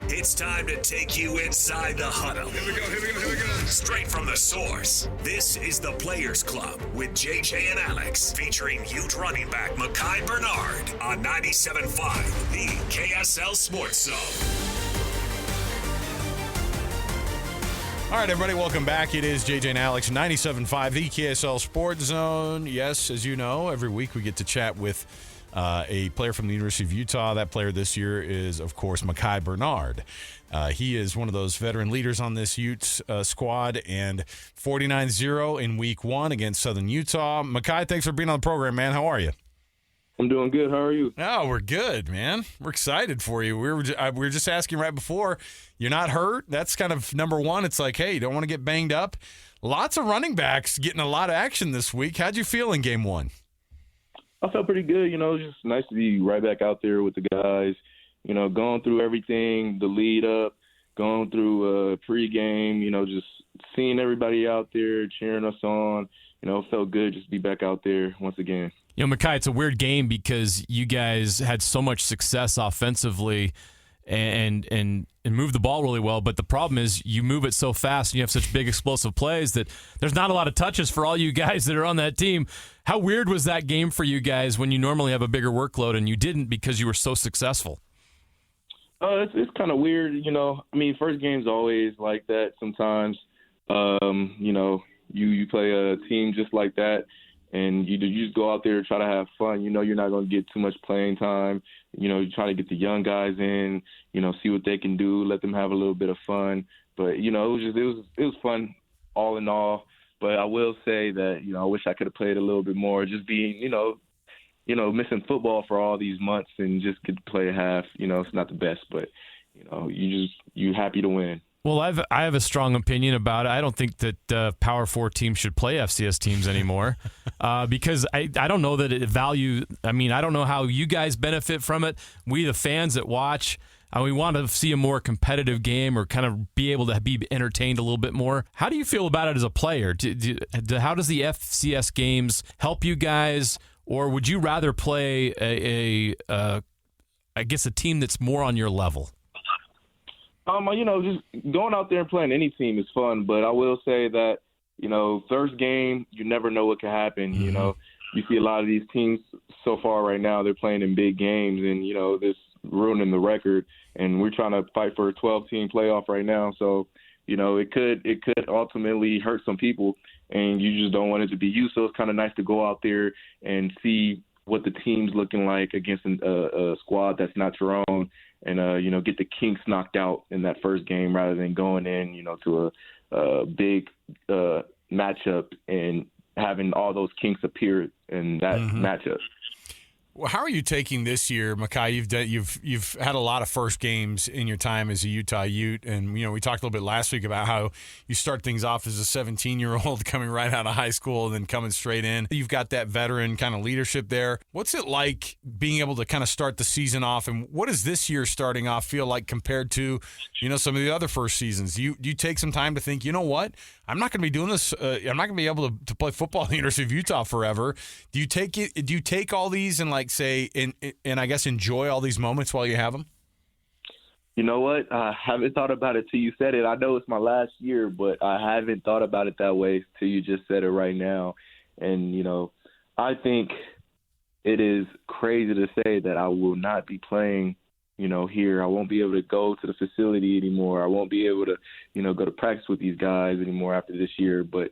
It's time to take you inside the huddle. Here we go. Straight from the source. This is the Players Club with JJ and Alex, featuring Ute running back Micah Bernard on 97.5, the KSL Sports Zone. All right, everybody, welcome back. It is JJ and Alex, 97.5, the KSL Sports Zone. Yes, as you know, every week we get to chat with a player from the University of Utah. That player this year is, of course, Micah Bernard. He is one of those veteran leaders on this Utes squad, and 49-0 in week one against Southern Utah. Micah, thanks for being on the program, man. How are you? I'm doing good. How are you? Oh, we're good, man. We're excited for you. We were just asking right before, you're not hurt? That's kind of number one. It's like, hey, you don't want to get banged up. Lots of running backs getting a lot of action this week. How'd you feel in game one? I felt pretty good. It's just nice to be right back out there with the guys, going through everything, the lead up, going through pregame, just seeing everybody out there cheering us on. It felt good just to be back out there once again. Micah, it's a weird game because you guys had so much success offensively and move the ball really well, but the problem is you move it so fast and you have such big explosive plays that there's not a lot of touches for all you guys that are on that team. How weird was that game for you guys when you normally have a bigger workload and you didn't because you were so successful? It's kind of weird, first game's always like that sometimes. You play a team just like that, and you just go out there and try to have fun. You're not going to get too much playing time. You try to get the young guys in, see what they can do, let them have a little bit of fun. But, it was fun all in all. But I will say that, I wish I could have played a little bit more, just being, missing football for all these months and just get to play a half. It's not the best, but, you're happy to win. Well, I have a strong opinion about it. I don't think that Power 4 teams should play FCS teams anymore because I don't know that it I don't know how you guys benefit from it. We, the fans that watch, we want to see a more competitive game or kind of be able to be entertained a little bit more. How do you feel about it as a player? How does the FCS games help you guys, or would you rather play a team that's more on your level? Just going out there and playing any team is fun, but I will say that, first game, you never know what can happen. Mm-hmm. You see a lot of these teams so far right now, they're playing in big games and, this ruining the record, and we're trying to fight for a 12-team playoff right now. So, it could ultimately hurt some people, and you just don't want it to be you. So it's kind of nice to go out there and see what the team's looking like against a squad that's not your own, and get the kinks knocked out in that first game rather than going in, to a big matchup and having all those kinks appear in that matchup. Well, how are you taking this year, Micah? You've had a lot of first games in your time as a Utah Ute, and we talked a little bit last week about how you start things off as a 17-year-old coming right out of high school and then coming straight in. You've got that veteran kind of leadership there. What's it like being able to kind of start the season off, and what does this year starting off feel like compared to some of the other first seasons? Do you take some time to think, what? I'm not going to be doing this. I'm not going to be able to play football at the University of Utah forever. Do you take all these and say and I guess enjoy all these moments while you have them? You know what? I haven't thought about it till you said it. I know it's my last year, but I haven't thought about it that way till you just said it right now. And I think it is crazy to say that I will not be playing here. I won't be able to go to the facility anymore. I won't be able to, go to practice with these guys anymore after this year. But,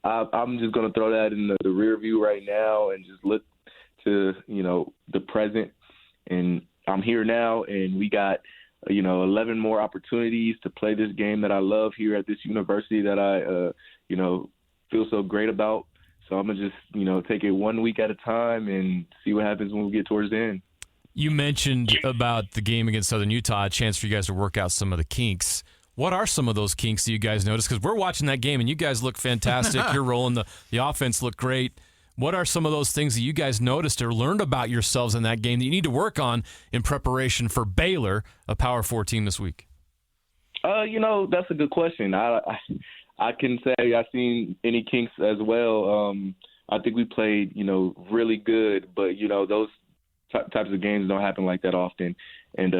I'm just going to throw that in the rear view right now and just look to, the present. And I'm here now, and we got, 11 more opportunities to play this game that I love here at this university that I, feel so great about. So I'm going to just, take it 1 week at a time and see what happens when we get towards the end. You mentioned about the game against Southern Utah, a chance for you guys to work out some of the kinks. What are some of those kinks that you guys noticed? Because we're watching that game, and you guys look fantastic. You're rolling. The offense looked great. What are some of those things that you guys noticed or learned about yourselves in that game that you need to work on in preparation for Baylor, a Power 4 team this week? That's a good question. I can say I've seen any kinks as well. I think we played, really good, but, those types of games don't happen like that often. And,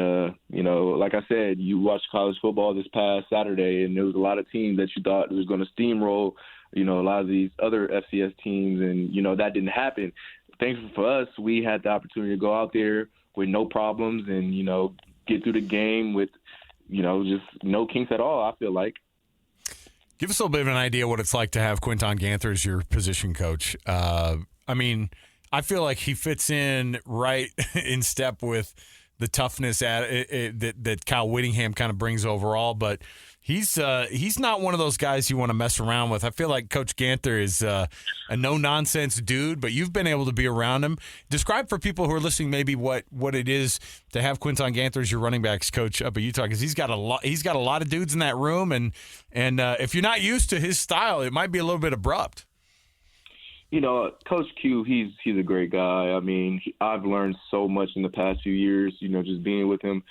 like I said, you watched college football this past Saturday, and there was a lot of teams that you thought was going to steamroll, a lot of these other FCS teams, and, that didn't happen. Thankfully for us, we had the opportunity to go out there with no problems and, get through the game with, just no kinks at all, I feel like. Give us a little bit of an idea what it's like to have Quinton Ganther as your position coach. I feel like he fits in right in step with the toughness that Kyle Whittingham kind of brings overall, but he's not one of those guys you want to mess around with. I feel like Coach Ganther is a no-nonsense dude, but you've been able to be around him. Describe for people who are listening maybe what it is to have Quinton Ganther as your running backs coach up at Utah, because he's got a lot of dudes in that room, and if you're not used to his style, it might be a little bit abrupt. Coach Q, he's a great guy. I mean, I've learned so much in the past few years, just being with him.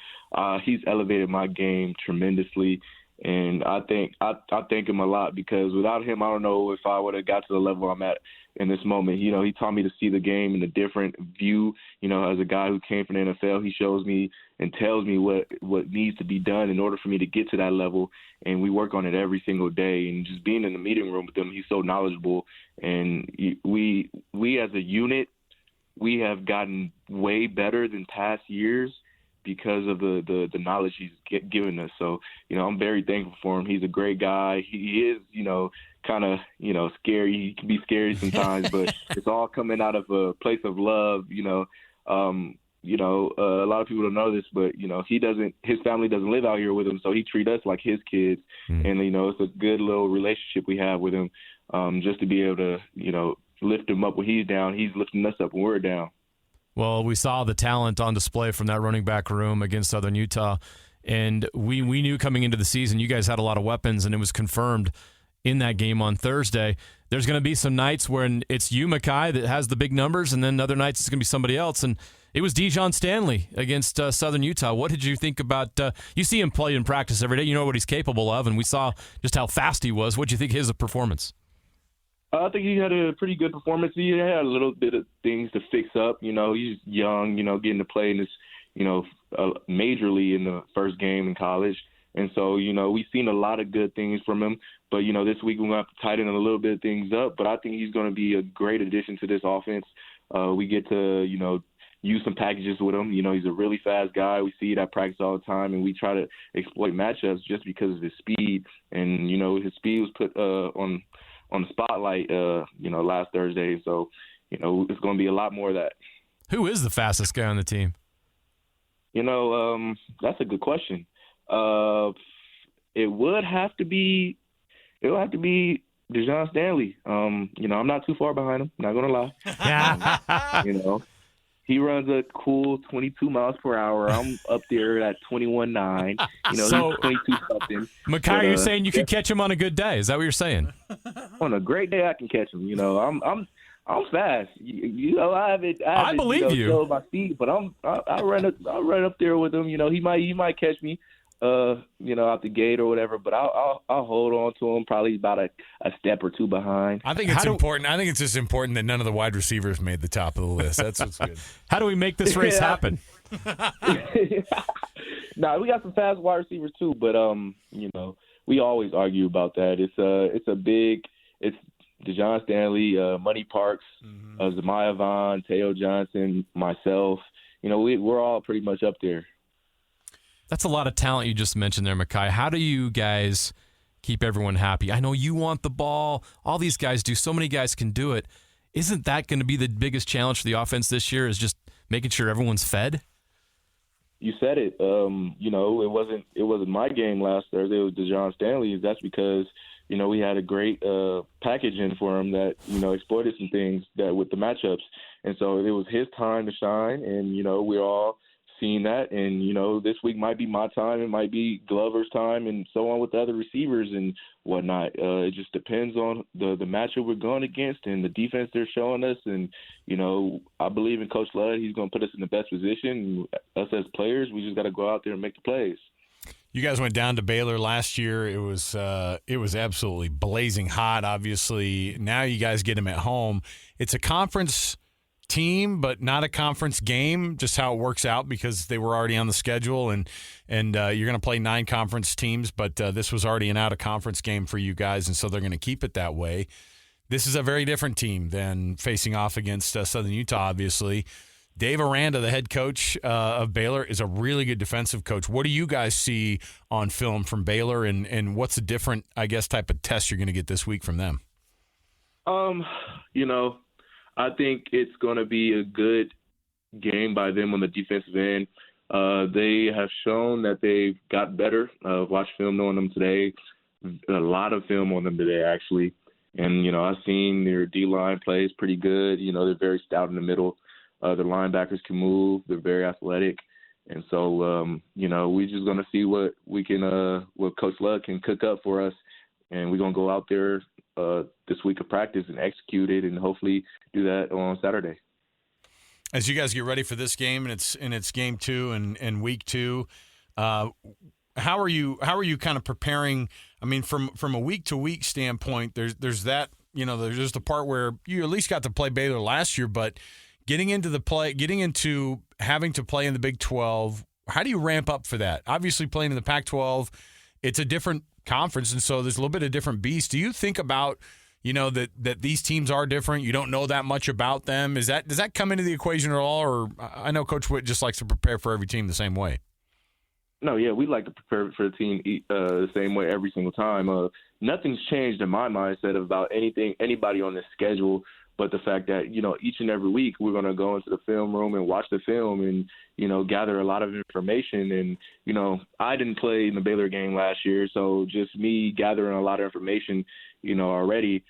He's elevated my game tremendously, and I thank him a lot, because without him, I don't know if I would have got to the level I'm at in this moment. He taught me to see the game in a different view. As a guy who came from the NFL, he shows me and tells me what needs to be done in order for me to get to that level, and we work on it every single day. And just being in the meeting room with him, he's so knowledgeable, and we as a unit, we have gotten way better than past years because of the knowledge he's given us. So, I'm very thankful for him. He's a great guy. He is, kind of, scary. He can be scary sometimes, but it's all coming out of a place of love. A lot of people don't know this, but, his family doesn't live out here with him, so he treats us like his kids. And, it's a good little relationship we have with him, just to be able to, lift him up when he's down. He's lifting us up when we're down. Well, we saw the talent on display from that running back room against Southern Utah, and we knew coming into the season you guys had a lot of weapons, and it was confirmed in that game on Thursday. There's going to be some nights when it's you, Micah, that has the big numbers, and then other nights it's going to be somebody else, and it was Dijon Stanley against Southern Utah. What did you think about you see him play in practice every day. You know what he's capable of, and we saw just how fast he was. What did you think of his performance? I think he had a pretty good performance. He had a little bit of things to fix up. He's young, getting to play in this, majorly in the first game in college. And so, we've seen a lot of good things from him. But, this week we're going to have to tighten a little bit of things up. But I think he's going to be a great addition to this offense. We get to, use some packages with him. He's a really fast guy. We see it at practice all the time, and we try to exploit matchups just because of his speed. And, his speed was put on the spotlight, last Thursday. So, it's going to be a lot more of that. Who is the fastest guy on the team? That's a good question. It would have to be Dijon Stanley. I'm not too far behind him, not going to lie. He runs a cool 22 miles per hour. I'm up there at 21.9. So, he's 22-something. Micah, you're saying you could catch him on a good day. Is that what you're saying? On a great day, I can catch him. I'm fast. I believe you. Show my speed, but I run up there with him. He might catch me, out the gate or whatever. But I'll hold on to him, probably about a step or two behind. I think it's important. I think it's just important that none of the wide receivers made the top of the list. That's what's good. How do we make this race happen? Nah, we got some fast wide receivers too, but we always argue about that. It's Dijon Stanley, Money Parks, Zamiah Vaughn, Teo Johnson, myself. We're all pretty much up there. That's a lot of talent you just mentioned there, Micah. How do you guys keep everyone happy? I know you want the ball. All these guys do. So many guys can do it. Isn't that going to be the biggest challenge for the offense this year, is just making sure everyone's fed? You said it. It wasn't my game last Thursday. It was Dijon Stanley's. That's because we had a great package in for him that exploited some things that with the matchups, and so it was his time to shine. And we're all seeing that, and this week might be my time, it might be Glover's time, and so on with the other receivers and whatnot. It just depends on the matchup we're going against and the defense they're showing us. And I believe in Coach Ludd. He's going to put us in the best position. Us as players, we just got to go out there and make the plays. You guys went down to Baylor last year. It was absolutely blazing hot. Obviously, now you guys get them at home. It's a conference team, but not a conference game, just how it works out because they were already on the schedule, and you're going to play 9 conference teams, but this was already an out-of-conference game for you guys, and so they're going to keep it that way. This is a very different team than facing off against Southern Utah, obviously. Dave Aranda, the head coach of Baylor, is a really good defensive coach. What do you guys see on film from Baylor, and what's a different, I guess, type of test you're going to get this week from them? I think it's going to be a good game by them on the defensive end. They have shown that they've got better. Watched film on them today, a lot of film on them today, actually. And, I've seen their D-line plays pretty good. They're very stout in the middle. Their linebackers can move. They're very athletic. And so, we're just going to see what Coach Luck can cook up for us. And we're going to go out there this week of practice and execute it, and hopefully do that on Saturday. As you guys get ready for this game, and it's game 2 and week 2, how are you kind of preparing? I mean, from a week to week standpoint, there's that, there's the part where you at least got to play Baylor last year, but getting into having to play in the Big 12, how do you ramp up for that? Obviously, playing in the Pac-12, it's a different conference, and so there's a little bit of different beast. Do you think about, that these teams are different? You don't know that much about them. Does that come into the equation at all? Or I know Coach Witt just likes to prepare for every team the same way. No, yeah, we like to prepare for the team the same way every single time. Nothing's changed in my mindset about anybody on this schedule, but the fact that, each and every week we're going to go into the film room and watch the film and, gather a lot of information. And, I didn't play in the Baylor game last year, so just me gathering a lot of information, already,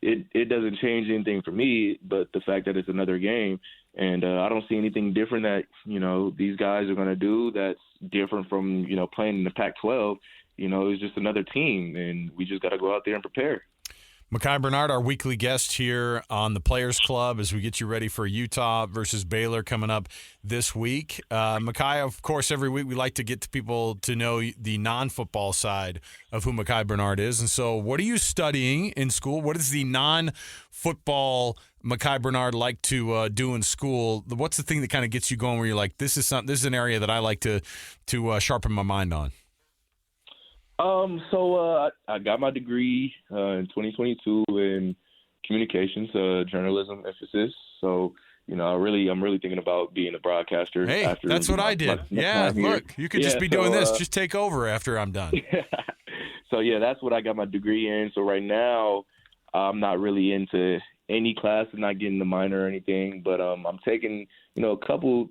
it doesn't change anything for me, but the fact that it's another game. And I don't see anything different that, these guys are going to do that's different from, playing in the Pac-12. It's just another team, and we just got to go out there and prepare. Micah Bernard, our weekly guest here on the Players Club as we get you ready for Utah versus Baylor coming up this week. Micah, of course, every week we like to get to people to know the non-football side of who Micah Bernard is. And so what are you studying in school? What is the non-football Micah Bernard like to do in school? What's the thing that kind of gets you going where you're like, this is an area that I like to sharpen my mind on? I got my degree in 2022 in communications, journalism emphasis. So, I'm really thinking about being a broadcaster. Hey, that's what I did. Look, you could just be doing this. Just take over after I'm done. So, that's what I got my degree in. So right now, I'm not really into any class. I'm not getting the minor or anything, but I'm taking, a couple,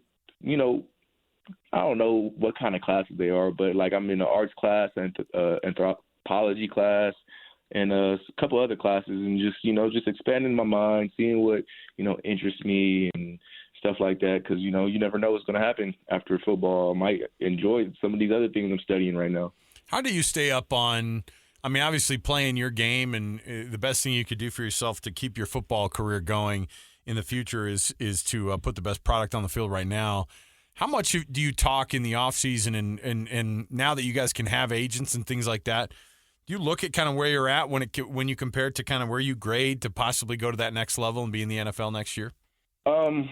I don't know what kind of classes they are, but like I'm in an arts class and anthropology class and a couple other classes, and just expanding my mind, seeing what, interests me and stuff like that. Cause you never know what's going to happen after football. I might enjoy some of these other things I'm studying right now. How do you stay up on, obviously playing your game, and the best thing you could do for yourself to keep your football career going in the future is to put the best product on the field right now. How much do you talk in the offseason and now that you guys can have agents and things like that, do you look at kind of where you're at when you compare it to kind of where you grade to possibly go to that next level and be in the NFL next year? I'm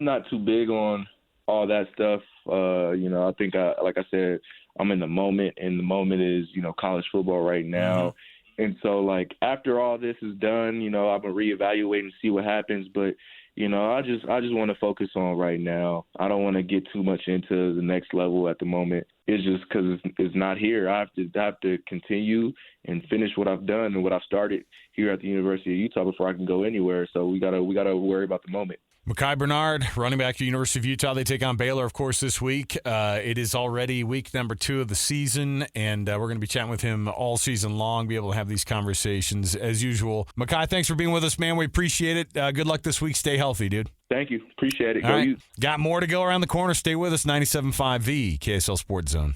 not too big on all that stuff. I think like I said, I'm in the moment, and the moment is, college football right now. Mm-hmm. And so like after all this is done, I'm going to reevaluate and see what happens. But I just want to focus on right now. I don't want to get too much into the next level at the moment. It's just because it's not here. I have to continue and finish what I've done and what I've started here at the University of Utah before I can go anywhere. So we gotta worry about the moment. Micah Bernard, running back at the University of Utah. They take on Baylor, of course, this week. It is already week number 2 of the season, and we're going to be chatting with him all season long, be able to have these conversations as usual. Micah, thanks for being with us, man. We appreciate it. Good luck this week. Stay healthy, dude. Thank you. Appreciate it. All right. Got more to go around the corner. Stay with us. 97.5 The KSL Sports Zone.